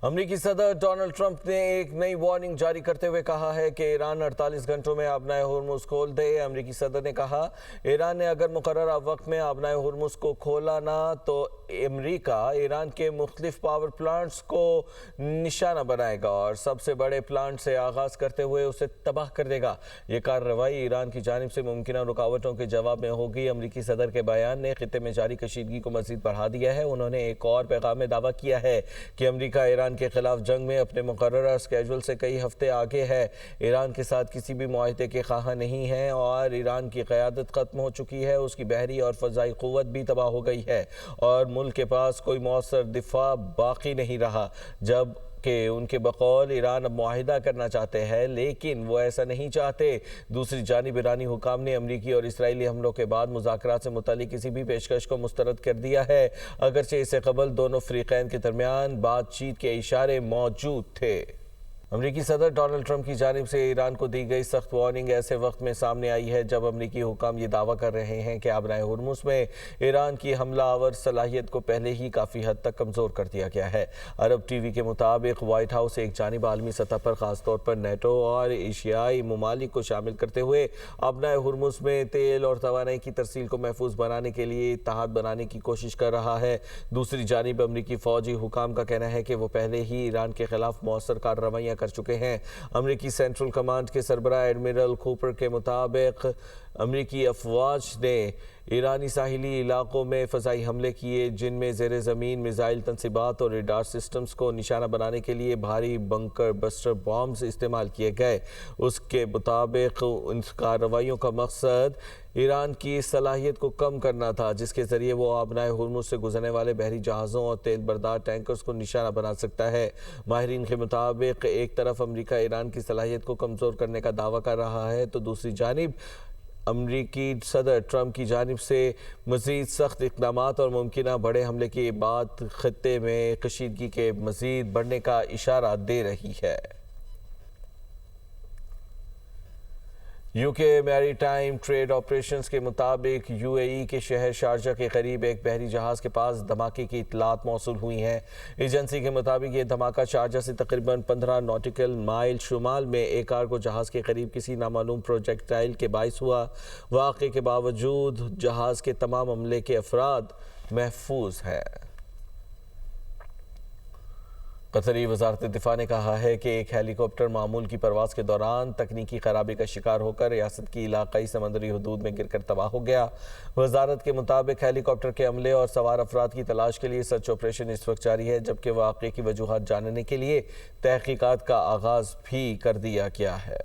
امریکی صدر Donald Trump نے ایک نئی وارننگ جاری کرتے ہوئے کہا ہے کہ ایران 48 گھنٹوں میں آبنائے ہرمز کھول دے۔ امریکی صدر نے کہا ایران نے اگر مقررہ وقت میں آبنائے ہرمز کو کھولا نہ تو امریکہ ایران کے مختلف پاور پلانٹس کو نشانہ بنائے گا اور سب سے بڑے پلانٹ سے آغاز کرتے ہوئے اسے تباہ کر دے گا۔ یہ کارروائی ایران کی جانب سے ممکنہ رکاوٹوں کے جواب میں ہوگی۔ امریکی صدر کے بیان نے خطے میں جاری کشیدگی کو مزید بڑھا دیا ہے۔ انہوں نے ایک اور پیغام میں دعویٰ کیا ہے کہ امریکہ ایران کے خلاف جنگ میں اپنے مقررہ اسکیجول سے کئی ہفتے آگے ہے۔ ایران کے ساتھ کسی بھی معاہدے کے خواہاں نہیں ہے اور ایران کی قیادت ختم ہو چکی ہے، اس کی بحری اور فضائی قوت بھی تباہ ہو گئی ہے اور ملک کے پاس کوئی مؤثر دفاع باقی نہیں رہا۔ جب کہ ان کے بقول ایران اب معاہدہ کرنا چاہتے ہیں لیکن وہ ایسا نہیں چاہتے۔ دوسری جانب ایرانی حکام نے امریکی اور اسرائیلی حملوں کے بعد مذاکرات سے متعلق کسی بھی پیشکش کو مسترد کر دیا ہے، اگرچہ اس سے قبل دونوں فریقین کے درمیان بات چیت کے اشارے موجود تھے۔ امریکی صدر ڈونلڈ ٹرمپ کی جانب سے ایران کو دی گئی سخت وارننگ ایسے وقت میں سامنے آئی ہے جب امریکی حکام یہ دعویٰ کر رہے ہیں کہ آبنائے ہرمز میں ایران کی حملہ آور صلاحیت کو پہلے ہی کافی حد تک کمزور کر دیا گیا ہے۔ عرب ٹی وی کے مطابق وائٹ ہاؤس ایک جانب عالمی سطح پر خاص طور پر نیٹو اور ایشیائی ممالک کو شامل کرتے ہوئے آبنائے ہرمز میں تیل اور توانائی کی ترسیل کو محفوظ بنانے کے لیے اتحاد بنانے کی کوشش کر رہا ہے۔ دوسری جانب امریکی فوجی حکام کا کہنا ہے کہ وہ پہلے ہی ایران کے خلاف مؤثر کارروائیاں کر چکے ہیں۔ امریکی سینٹرل کمانڈ کے سربراہ ایڈمرل کوپر کے مطابق امریکی افواج نے ایرانی ساحلی علاقوں میں فضائی حملے کیے جن میں زیر زمین میزائل تنصیبات اور ریڈار سسٹمز کو نشانہ بنانے کے لیے بھاری بنکر بسٹر بامز استعمال کیے گئے۔ اس کے مطابق ان کارروائیوں کا مقصد ایران کی صلاحیت کو کم کرنا تھا جس کے ذریعے وہ آبنائے ہرمز سے گزرنے والے بحری جہازوں اور تیل بردار ٹینکرز کو نشانہ بنا سکتا ہے۔ ماہرین کے مطابق ایک طرف امریکہ ایران کی صلاحیت کو کمزور کرنے کا دعویٰ کر رہا ہے تو دوسری جانب امریکی صدر ٹرمپ کی جانب سے مزید سخت اقدامات اور ممکنہ بڑے حملے کی بات خطے میں کشیدگی کے مزید بڑھنے کا اشارہ دے رہی ہے۔ یو کے میری ٹائم ٹریڈ آپریشنز کے مطابق یو اے ای کے شہر شارجہ کے قریب ایک بحری جہاز کے پاس دھماکے کی اطلاعات موصول ہوئی ہیں۔ ایجنسی کے مطابق یہ دھماکہ شارجہ سے تقریباً 15 ناٹیکل مائل شمال میں ایک کارگو جہاز کے قریب کسی نامعلوم پروجیکٹائل کے باعث ہوا۔ واقعے کے باوجود جہاز کے تمام عملے کے افراد محفوظ ہیں۔ قطری وزارت دفاع نے کہا ہے کہ ایک ہیلی کاپٹر معمول کی پرواز کے دوران تکنیکی خرابی کا شکار ہو کر ریاست کی علاقائی سمندری حدود میں گر کر تباہ ہو گیا۔ وزارت کے مطابق ہیلی کاپٹر کے عملے اور سوار افراد کی تلاش کے لیے سرچ آپریشن اس وقت جاری ہے جبکہ واقعے کی وجوہات جاننے کے لیے تحقیقات کا آغاز بھی کر دیا گیا ہے۔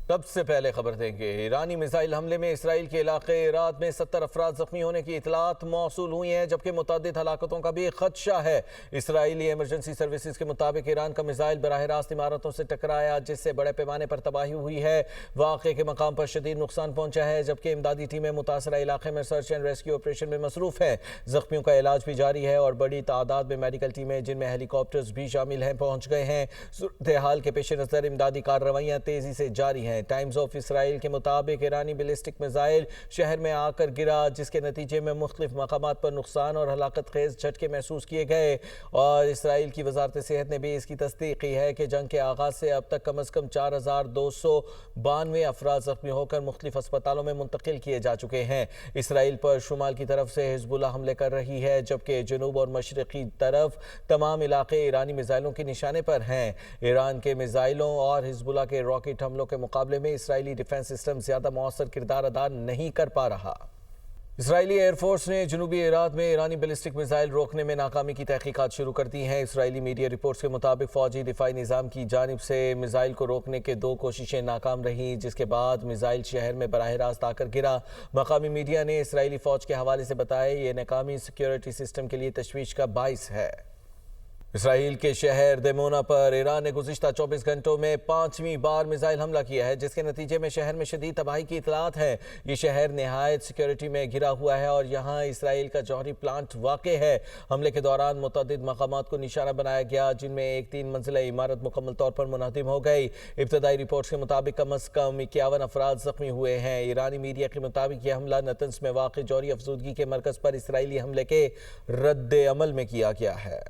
سب سے پہلے خبر دیں گے، ایرانی میزائل حملے میں اسرائیل کے علاقے عراق میں 70 افراد زخمی ہونے کی اطلاعات موصول ہوئی ہیں جبکہ متعدد ہلاکتوں کا بھی خدشہ ہے۔ اسرائیلی ایمرجنسی سروسز کے مطابق ایران کا میزائل براہ راست عمارتوں سے ٹکرایا جس سے بڑے پیمانے پر تباہی ہوئی ہے۔ واقعے کے مقام پر شدید نقصان پہنچا ہے جبکہ امدادی ٹیمیں متاثرہ علاقے میں سرچ اینڈ ریسکیو آپریشن میں مصروف ہیں۔ زخمیوں کا علاج بھی جاری ہے اور بڑی تعداد میں میڈیکل ٹیمیں جن میں ہیلی کاپٹرز بھی شامل ہیں پہنچ گئے ہیں۔ صورتحال کے پیش نظر امدادی کارروائیاں تیزی سے جاری ہیں۔ ٹائمز آف اسرائیل کے مطابق ایرانی بیلسٹک میزائل شہر میں آ کر گرا جس کے نتیجے میں مختلف مقامات پر نقصان اور ہلاکت خیز جھٹکے محسوس کیے گئے اور اسرائیل کی وزارت صحت نے بھی اس کی تصدیق کی ہے کہ جنگ کے آغاز سے اب تک کم از کم 4292 افراد زخمی ہو کر مختلف اسپتالوں میں منتقل کیے جا چکے ہیں۔ اسرائیل پر شمال کی طرف سے حزب اللہ حملے کر رہی ہے جبکہ جنوب اور مشرقی طرف تمام علاقے ایرانی میزائلوں کے نشانے پر ہیں۔ ایران کے میزائلوں اور حزب اللہ کے راکٹ حملوں کے مقابلے میں اسرائیلی ڈیفنس سسٹم زیادہ مؤثر کردار ادا نہیں کر پا رہا۔ اسرائیلی ایئر فورس نے جنوبی عراق میں ایرانی بیلسٹک میزائل روکنے میں ناکامی کی تحقیقات شروع کر دی ہیں۔ اسرائیلی میڈیا رپورٹس کے مطابق فوجی دفاعی نظام کی جانب سے میزائل کو روکنے کے 2 کوششیں ناکام رہیں جس کے بعد میزائل شہر میں براہ راست آ کر گرا۔ مقامی میڈیا نے اسرائیلی فوج کے حوالے سے بتایا یہ ناکامی سیکیورٹی سسٹم کے لیے تشویش کا باعث ہے۔ اسرائیل کے شہر دیمونا پر ایران نے گزشتہ 24 گھنٹوں میں 5ویں بار میزائل حملہ کیا ہے جس کے نتیجے میں شہر میں شدید تباہی کی اطلاعات ہیں۔ یہ شہر نہایت سیکیورٹی میں گھرا ہوا ہے اور یہاں اسرائیل کا جوہری پلانٹ واقع ہے۔ حملے کے دوران متعدد مقامات کو نشانہ بنایا گیا جن میں ایک 3 منزلہ عمارت مکمل طور پر منہدم ہو گئی۔ ابتدائی رپورٹس کے مطابق کم از کم 51 افراد زخمی ہوئے ہیں۔ ایرانی میڈیا کے مطابق یہ حملہ نتنز میں واقع جوہری افزودگی کے مرکز پر اسرائیلی حملے کے رد عمل میں کیا گیا ہے۔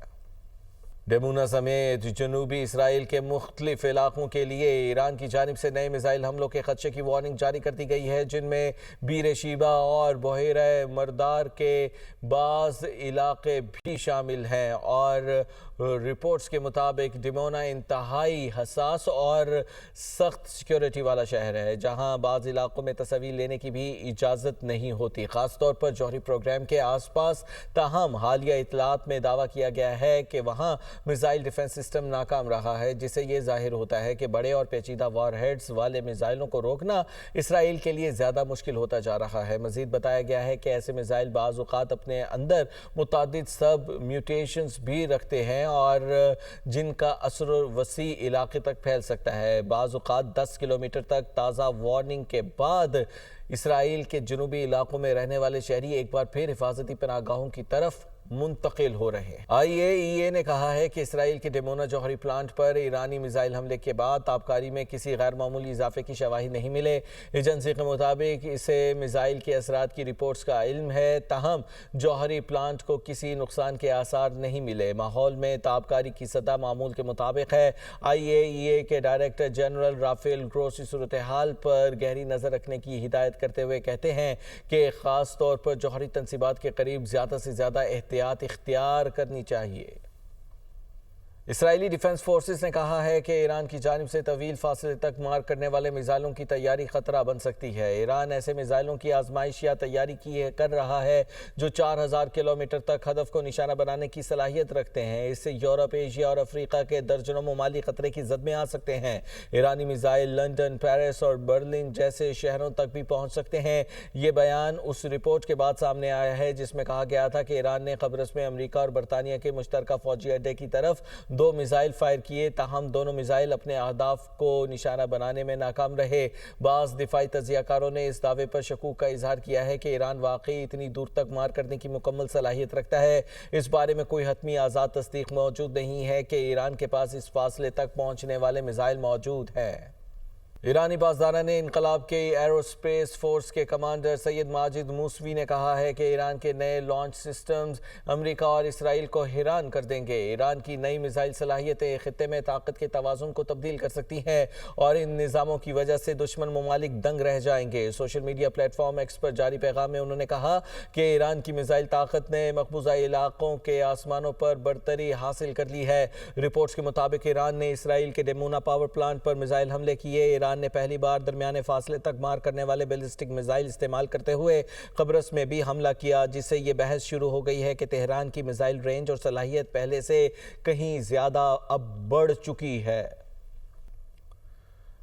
ڈیمونا سمیت جنوبی اسرائیل کے مختلف علاقوں کے لیے ایران کی جانب سے نئے میزائل حملوں کے خدشے کی وارننگ جاری کر دی گئی ہے، جن میں بیر شیبہ اور بحیرہ مردار کے بعض علاقے بھی شامل ہیں، اور رپورٹس کے مطابق ڈیمونا انتہائی حساس اور سخت سیکیورٹی والا شہر ہے، جہاں بعض علاقوں میں تصاویر لینے کی بھی اجازت نہیں ہوتی، خاص طور پر جوہری پروگرام کے آس پاس۔ تاہم حالیہ اطلاعات میں دعویٰ کیا گیا ہے کہ وہاں میزائل ڈیفنس سسٹم ناکام رہا ہے، جس سے یہ ظاہر ہوتا ہے کہ بڑے اور پیچیدہ وار ہیڈز والے میزائلوں کو روکنا اسرائیل کے لیے زیادہ مشکل ہوتا جا رہا ہے۔ مزید بتایا گیا ہے کہ ایسے میزائل بعض اوقات اپنے اندر متعدد سب میوٹیشنز بھی رکھتے ہیں اور جن کا اثر وسیع علاقے تک پھیل سکتا ہے۔ بعض اوقات 10 کلومیٹر تک تازہ وارننگ کے بعد اسرائیل کے جنوبی علاقوں میں رہنے والے شہری ایک بار پھر حفاظتی پناہ گاہوں کی طرف منتقل ہو رہے ہیں۔ IAEA نے کہا ہے کہ اسرائیل کے ڈیمونا جوہری پلانٹ پر ایرانی میزائل حملے کے بعد تابکاری میں کسی غیر معمولی اضافے کی شواہد نہیں ملے۔ ایجنسی کے مطابق اسے میزائل کے اثرات کی رپورٹس کا علم ہے، تاہم جوہری پلانٹ کو کسی نقصان کے آثار نہیں ملے۔ ماحول میں تابکاری کی سطح معمول کے مطابق ہے۔ IAEA کے ڈائریکٹر جنرل رافیل گروسی صورتحال پر گہری نظر رکھنے کی ہدایت کرتے ہوئے کہتے ہیں کہ خاص طور پر جوہری تنصیبات کے قریب زیادہ سے زیادہ احتیاط اختیار کرنی چاہیے۔ اسرائیلی ڈیفنس فورسز نے کہا ہے کہ ایران کی جانب سے طویل فاصلے تک مار کرنے والے میزائلوں کی تیاری خطرہ بن سکتی ہے۔ ایران ایسے میزائلوں کی آزمائش یا تیاری کر رہا ہے جو 4000 کلومیٹر تک ہدف کو نشانہ بنانے کی صلاحیت رکھتے ہیں۔ اس سے یورپ، ایشیا اور افریقہ کے درجنوں ممالک خطرے کی زد میں آ سکتے ہیں۔ ایرانی میزائل لندن، پیرس اور برلن جیسے شہروں تک بھی پہنچ سکتے ہیں۔ یہ بیان اس رپورٹ کے بعد سامنے آیا ہے جس میں کہا گیا تھا کہ ایران نے قبرص میں امریکہ اور برطانیہ کے مشترکہ فوجی اڈے کی طرف 2 میزائل فائر کیے، تاہم دونوں میزائل اپنے اہداف کو نشانہ بنانے میں ناکام رہے۔ بعض دفاعی تجزیہ کاروں نے اس دعوے پر شکوک کا اظہار کیا ہے کہ ایران واقعی اتنی دور تک مار کرنے کی مکمل صلاحیت رکھتا ہے۔ اس بارے میں کوئی حتمی آزاد تصدیق موجود نہیں ہے کہ ایران کے پاس اس فاصلے تک پہنچنے والے میزائل موجود ہیں۔ ایرانی پاسداران انقلاب کے ایرو اسپیس فورس کے کمانڈر سید ماجد موسوی نے کہا ہے کہ ایران کے نئے لانچ سسٹمز امریکہ اور اسرائیل کو حیران کر دیں گے۔ ایران کی نئی میزائل صلاحیتیں خطے میں طاقت کے توازن کو تبدیل کر سکتی ہیں اور ان نظاموں کی وجہ سے دشمن ممالک دنگ رہ جائیں گے۔ سوشل میڈیا پلیٹ فارم ایکس پر جاری پیغام میں انہوں نے کہا کہ ایران کی میزائل طاقت نے مقبوضہ علاقوں کے آسمانوں پر برتری حاصل کر لی ہے۔ رپورٹس کے مطابق ایران نے اسرائیل کے ڈیمونا پاور پلانٹ پر میزائل حملے کیے۔ ایران نے پہلی بار درمیانے فاصلے تک مار کرنے والے بیلسٹک میزائل استعمال کرتے ہوئے قبرص میں بھی حملہ کیا، جس سے یہ بحث شروع ہو گئی ہے کہ تہران کی میزائل رینج اور صلاحیت پہلے سے کہیں زیادہ اب بڑھ چکی ہے۔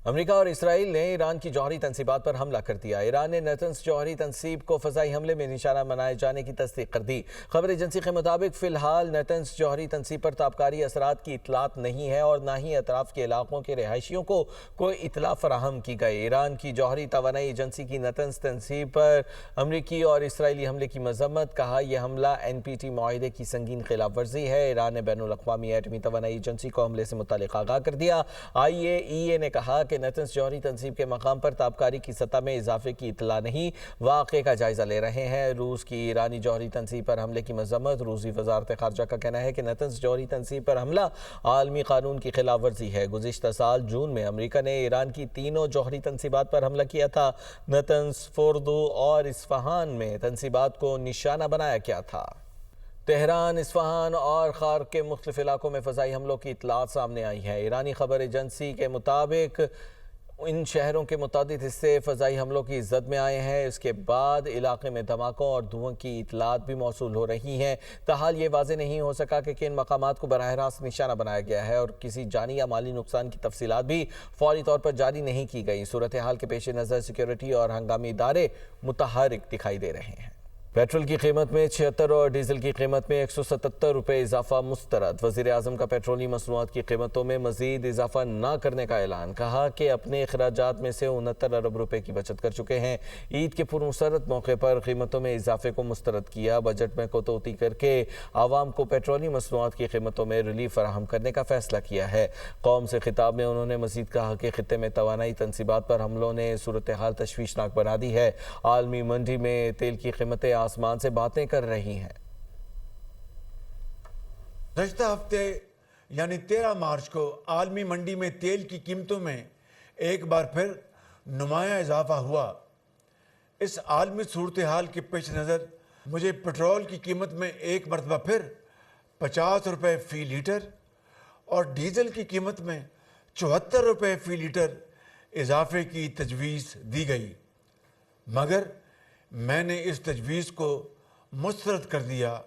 امریکہ اور اسرائیل نے ایران کی جوہری تنصیبات پر حملہ کر دیا۔ ایران نے نیتنز جوہری تنصیب کو فضائی حملے میں نشانہ بنائے جانے کی تصدیق کر دی۔ خبر ایجنسی کے مطابق فی الحال نیتنز جوہری تنصیب پر تابکاری اثرات کی اطلاعات نہیں ہے اور نہ ہی اطراف کے علاقوں کے رہائشیوں کو کوئی اطلاع فراہم کی گئی۔ ایران کی جوہری توانائی ایجنسی کی نیتنز تنصیب پر امریکی اور اسرائیلی حملے کی مذمت، کہا یہ حملہ NPT معاہدے کی سنگین خلاف ورزی ہے۔ ایران نے بین الاقوامی ایٹمی توانائی ایجنسی کو حملے سے متعلق آگاہ کر دیا۔ IAEA نے کہا کہ نیتنز جوہری تنصیب کے مقام پر تابکاری کی سطح میں اضافے کی اطلاع نہیں، واقعے کا جائزہ لے رہے ہیں۔ روس کی ایرانی جوہری تنصیب پر حملے کی مذمت، روسی وزارت خارجہ کا کہنا ہے کہ نیتنز جوہری تنصیب پر حملہ عالمی قانون کی خلاف ورزی ہے۔ گزشتہ سال جون میں امریکہ نے ایران کی 3 جوہری تنصیبات پر حملہ کیا تھا۔ نیتنز، فوردو اور اصفہان میں تنصیبات کو نشانہ بنایا گیا تھا۔ تہران، اصفہان اور خارق کے مختلف علاقوں میں فضائی حملوں کی اطلاعات سامنے آئی ہیں۔ ایرانی خبر ایجنسی کے مطابق ان شہروں کے متعدد حصے فضائی حملوں کی زد میں آئے ہیں۔ اس کے بعد علاقے میں دھماکوں اور دھواں کی اطلاعات بھی موصول ہو رہی ہیں۔ تاحال یہ واضح نہیں ہو سکا کہ کن مقامات کو براہ راست نشانہ بنایا گیا ہے اور کسی جانی یا مالی نقصان کی تفصیلات بھی فوری طور پر جاری نہیں کی گئی۔ صورتحال کے پیش نظر سیکیورٹی اور ہنگامی ادارے متحرک دکھائی دے رہے ہیں۔ پیٹرول کی قیمت میں 76 اور ڈیزل کی قیمت میں 177 روپے اضافہ مسترد۔ وزیر اعظم کا پیٹرولیم مصنوعات کی قیمتوں میں مزید اضافہ نہ کرنے کا اعلان، کہا کہ اپنے اخراجات میں سے 69 ارب روپے کی بچت کر چکے ہیں۔ عید کے پرمسرت موقع پر قیمتوں میں اضافے کو مسترد کیا۔ بجٹ میں کٹوتی کر کے عوام کو پیٹرولیم مصنوعات کی قیمتوں میں ریلیف فراہم کرنے کا فیصلہ کیا ہے۔ قوم سے خطاب میں انہوں نے مزید کہا کہ خطے میں توانائی تنصیبات پر حملوں نے صورتحال تشویشناک بنا دی ہے۔ عالمی منڈی میں تیل کی قیمتیں آسمان سے باتیں کر رہی ہیں۔ گزشتہ ہفتے یعنی 13 مارچ کو عالمی منڈی میں تیل کی قیمتوں میں ایک بار پھر نمایاں اضافہ ہوا۔ اس عالمی صورتحال کے پیش نظر مجھے پٹرول کی قیمت میں ایک مرتبہ پھر 50 روپے فی لیٹر اور ڈیزل کی قیمت میں 74 روپے فی لیٹر اضافے کی تجویز دی گئی، مگر میں نے اس تجویز کو مسترد کر دیا۔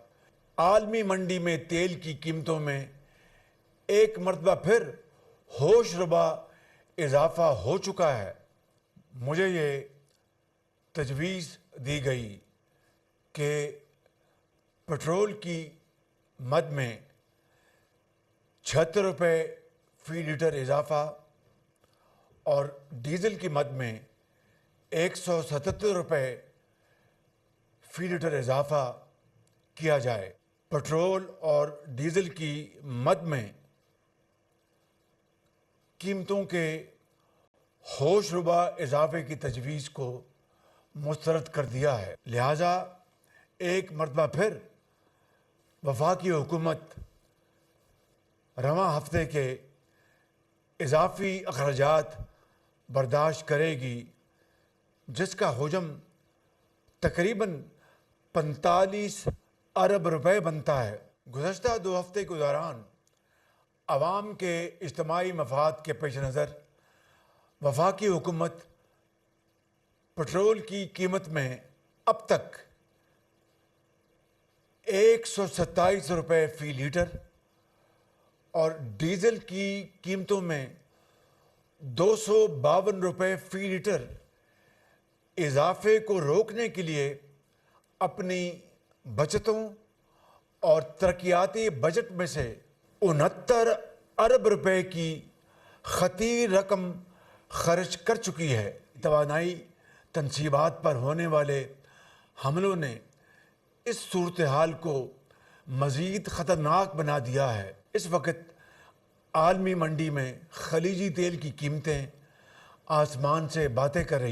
عالمی منڈی میں تیل کی قیمتوں میں ایک مرتبہ پھر ہوش ربا اضافہ ہو چکا ہے۔ مجھے یہ تجویز دی گئی کہ پٹرول کی مد میں 76 روپے فی لیٹر اضافہ اور ڈیزل کی مد میں 177 روپے فی لیٹر اضافہ کیا جائے۔ پٹرول اور ڈیزل کی مد میں قیمتوں کے ہوش ربا اضافے کی تجویز کو مسترد کر دیا ہے، لہٰذا ایک مرتبہ پھر وفاقی حکومت رواں ہفتے کے اضافی اخراجات برداشت کرے گی، جس کا حجم تقریباً 45 ارب روپے بنتا ہے۔ گزشتہ 2 ہفتے کے دوران عوام کے اجتماعی مفاد کے پیش نظر وفاقی حکومت پٹرول کی قیمت میں اب تک 127 روپے فی لیٹر اور ڈیزل کی قیمتوں میں 252 روپے فی لیٹر اضافے کو روکنے کے لیے اپنی بچتوں اور ترقیاتی بجٹ میں سے 69 ارب روپے کی خطیر رقم خرچ کر چکی ہے۔ توانائی تنصیبات پر ہونے والے حملوں نے اس صورتحال کو مزید خطرناک بنا دیا ہے۔ اس وقت عالمی منڈی میں خلیجی تیل کی قیمتیں آسمان سے باتیں کر رہی ہیں۔